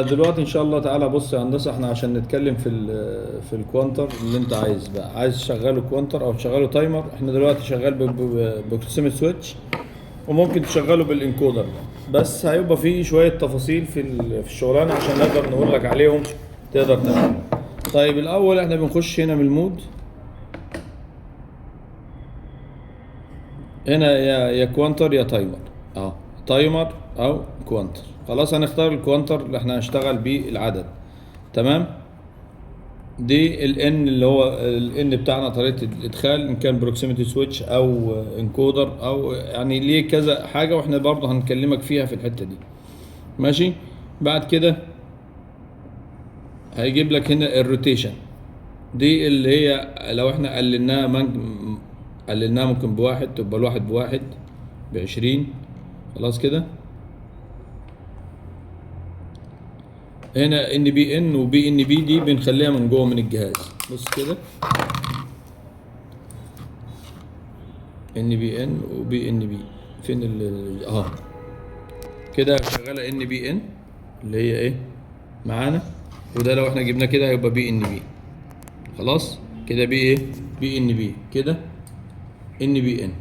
دلوقتي ان شاء الله تعالى. بص يا هندسه، احنا عشان نتكلم في الكوانتر اللي انت عايز بقى، عايز تشغله كوانتر او تشغله تايمر. احنا دلوقتي شغال ببروكسيميت سويتش، وممكن تشغله بالانكودر. بس هيبقى فيه شويه تفاصيل في الشغلانه عشان نقدر نقول لك عليهم تقدر تعمل. طيب الاول احنا بنخش هنا من المود. هنا يا كوانتر يا تايمر. اه، تايمر او كوانتر. خلاص هنختار الكوانتر اللي احنا هنشتغل بيه العدد. تمام. دي ال N اللي هو ال N بتاعنا طريقة الإدخال، إن كان بروكسيميتي سويتش أو انكودر أو يعني ليه كذا حاجة، وإحنا برضه هنكلمك فيها في الحتة دي. ماشي. بعد كده هيجيب لك هنا الروتيشن. دي اللي هي لو إحنا قللناها ممكن بواحد، تبقى الواحد بواحد ب20. خلاص كده. هنا ان بي ان وبي ان بي دي بنخليها من جوه من الجهاز. بص كده، ان بي ان وبي ان بي. فين اهو كده شغاله ان بي ان اللي هي ايه معانا. وده لو احنا جبنا كده هيبقى بي ان بي. خلاص كده بي ايه، بي ان بي كده، ان بي ان.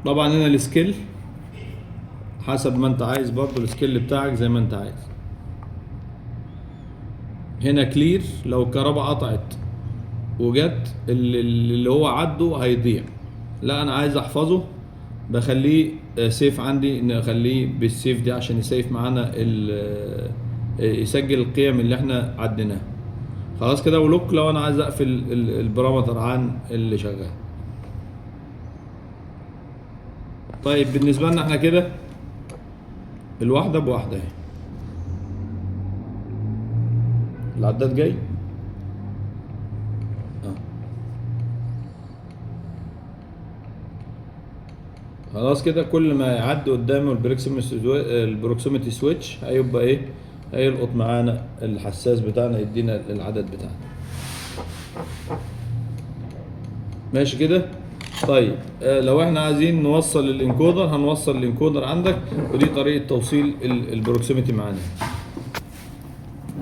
طبعا هنا السكيل حسب ما انت عايز، برضو السكيل بتاعك زي ما انت عايز. هنا كلير لو الكهرباء قطعت وجت اللي هو عده هيضيع. لا انا عايز احفظه، بخليه سيف عندي، نخليه بالسيف دي عشان يسيف معانا يسجل القيم اللي احنا عديناها. خلاص كده. ولوك لو انا عايز اقفل البارامتر عن اللي شغال. طيب بالنسبه لنا احنا كده الواحده بواحده اهي. العداد جاي. اه خلاص كده. كل ما يعدي قدامه البروكسيميتي سويتش هيبقى ايه، هيلقط معانا الحساس بتاعنا يدينا العدد بتاعنا. ماشي كده. طيب لو احنا عايزين نوصل الانكودر هنوصل الانكودر عندك، ودي طريقة توصيل البروكسيميتي معانا.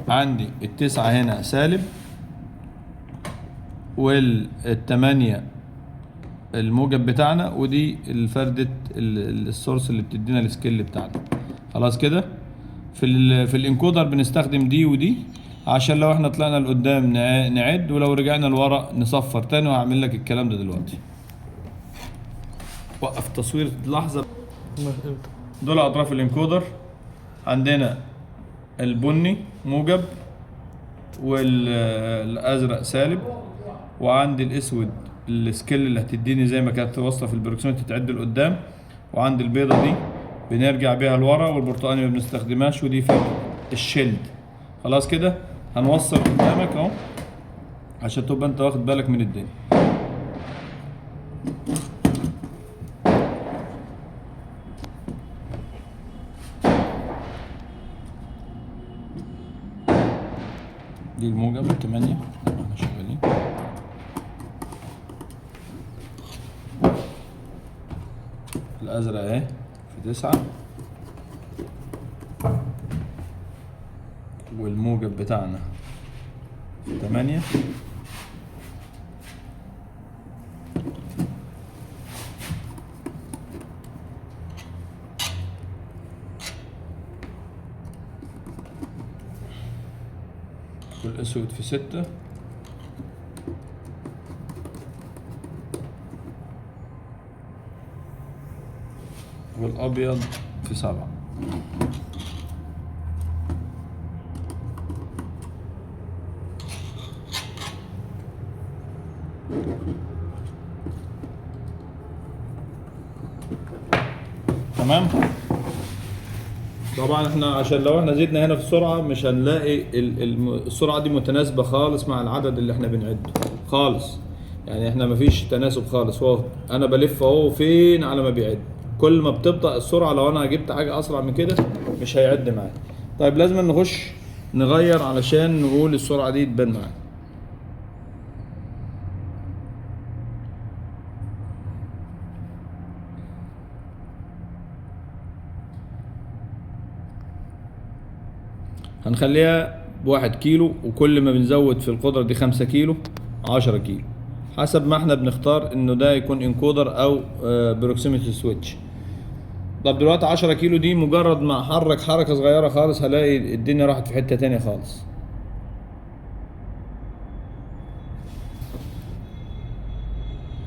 عندي التسعة هنا سالب، والتمانية الموجب بتاعنا، ودي الفردة السورس اللي بتدينا السكيل بتاعنا. خلاص كده. في الانكودر بنستخدم دي ودي عشان لو احنا طلعنا لقدام نعد، ولو رجعنا لورا نصفر تاني، وهعمل لك الكلام ده دلوقتي. وقف تصوير لحظة. دول اطراف الانكودر. عندنا البني موجب، والازرق سالب، وعندي الاسود السكيل اللي هتديني زي ما كانت واصله في البروكسيميتي تعد لقدام، وعندي البيضه دي بنرجع بيها لورا، والبرتقاني ما بنستخدمهاش، ودي في الشيلد. خلاص كده. هنوصل قدامك اهو عشان تبقى انت واخد بالك من الدنيا. دي الموجب التمانية احنا شغالين. الازرق اهي في 9، والموجب بتاعنا في 8. والاسود في 6. والابيض في 7. تمام. طبعا احنا عشان لو احنا زدنا هنا في السرعه مش هنلاقي السرعه دي متناسبه خالص مع العدد اللي احنا بنعده خالص. يعني احنا مفيش تناسب خالص. هو انا بلف اهو فين على ما بيعد. كل ما بتبطأ السرعه لو انا جبت حاجه اسرع من كده مش هيعد معايا. طيب لازم نخش نغير علشان نقول السرعه دي تبان معانا. هنخليها ب1 كيلو، وكل ما بنزود في القدرة دي 5 كيلو 10 كيلو، حسب ما احنا بنختار انه ده يكون انكودر او بروكسيميتي سويتش. طب دلوقتي 10 كيلو دي مجرد ما احرك حركة صغيرة خالص هلاقي الدنيا راحت في حتة تانية خالص.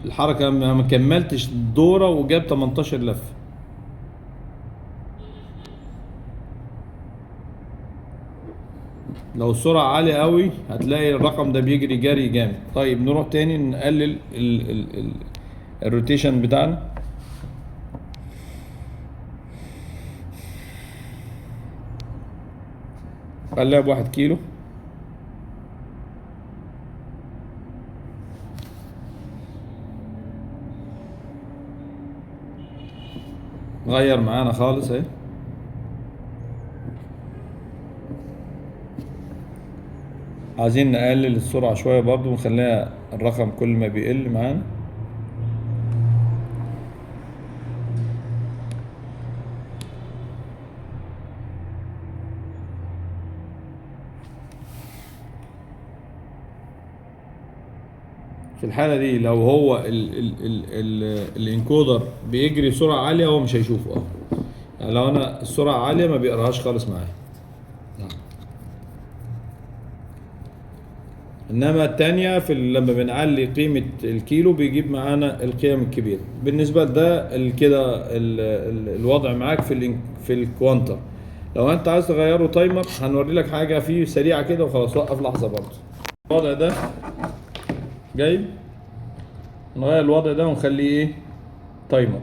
الحركة ما كملتش دورة وجاب 18 لفة. لو السرعة عالية قوي هتلاقي الرقم ده بيجري جري جامد. طيب نروح تاني نقلل الروتيشن بتاعنا. خليها ب1 كيلو. غير معانا خالص اهي. عايزين نقلل السرعة شوية برضو ونخليها الرقم كل ما بيقل معانا. في الحالة دي لو هو الانكودر بيجري بسرعة عالية هو مش هيشوفه يعني لو انا السرعة عالية ما بيقراهاش خالص معايا. انما التانية لما بنعلي قيمة الكيلو بيجيب معانا القيم الكبيرة. بالنسبة لده كده الوضع معاك في الكوانتر. لو انت عايز تغيره تايمر هنوري لك حاجة فيه سريعة كده وخلاص. وقف لحظة برضه. الوضع ده جايب، نغير الوضع ده ونخليه ايه؟ تايمر.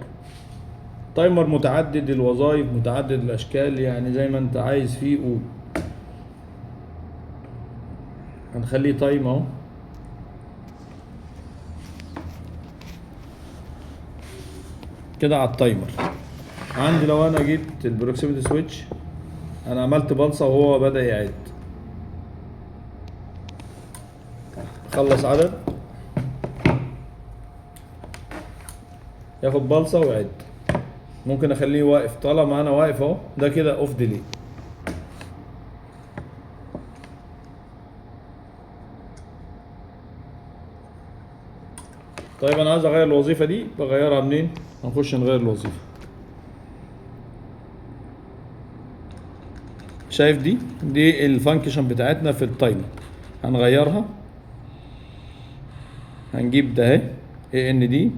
تايمر متعدد الوظائف متعدد الاشكال، يعني زي ما انت عايز فيه قول. هنخليه تايم اهو. كده على التايمر عندي. لو انا جيت البروكسيميتي سويتش انا عملت بلصة وهو بدأ يعد. خلص عدد ياخد بلصة ويعد. ممكن اخليه واقف. طالما انا واقف اهو ده كده اوف ديلي. طيب انا عايز اغير الوظيفة دي، بغيرها منين؟ هنخش نغير الوظيفة. شايف دي الفانكشن بتاعتنا في التايمر. هنغيرها. هنجيب ده اهي اي ان دي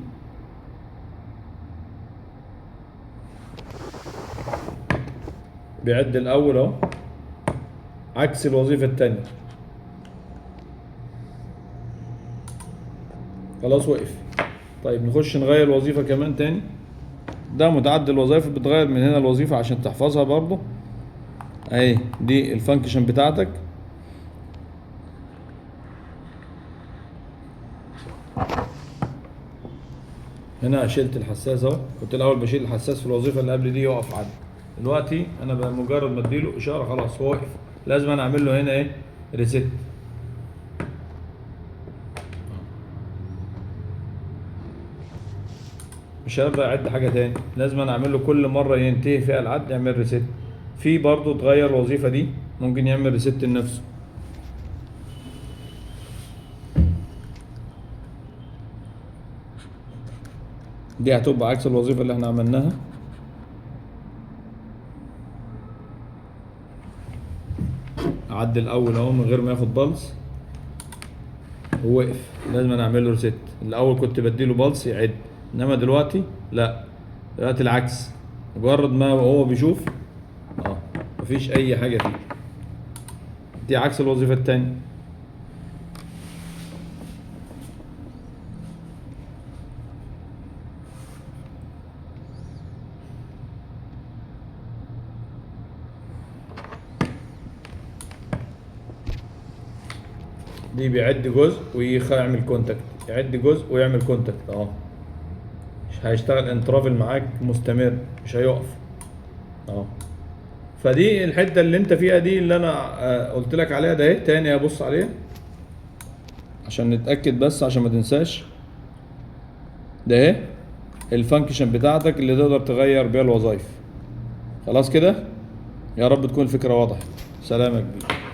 بيعد الاول اهو عكس الوظيفة التانية. خلاص وقف. طيب نخش نغير وظيفة كمان تاني. ده متعدد الوظائف، بتغير من هنا الوظيفة عشان تحفظها برضو اهي. دي الفانكشن بتاعتك. هنا شلت الحساس اهو. كنت الاول بشيل الحساس في الوظيفة اللي قبل دي يقف عدل. دلوقتي انا بمجرد ما اديله اشارة خلاص هو وقف. لازم انا اعمل له هنا ايه؟ ريست. مش هيرضى يعد حاجة تاني. لازم انا اعمل له كل مرة ينتهي فيها العد يعمل ريست. في برضو تغير الوظيفة دي ممكن يعمل ريست لنفسه. دي هتبقى عكس الوظيفة اللي احنا عملناها. عد الاول اهو من غير ما ياخد بلس ووقف. لازم انا اعمل له ريست. الاول كنت بديله بلس يعد، انما دلوقتي لا. دلوقتي العكس. مجرد ما هو بيشوف مفيش اي حاجة فيه. دي عكس الوظيفة التانية. دي بيعد جزء ويعمل كونتاكت، يعد جزء ويعمل كونتاكت اهو. مش هيشتغل انترافل معاك مستمر، مش هيقف اهو. فدي الحته اللي انت فيها دي اللي انا قلت لك عليها ده اهي. تاني ابص عليها عشان نتاكد بس عشان ما تنساش. ده اهي الفانكشن بتاعتك اللي تقدر تغير بيها الوظائف. خلاص كده. يا رب تكون الفكره واضحه. سلام يا كبير.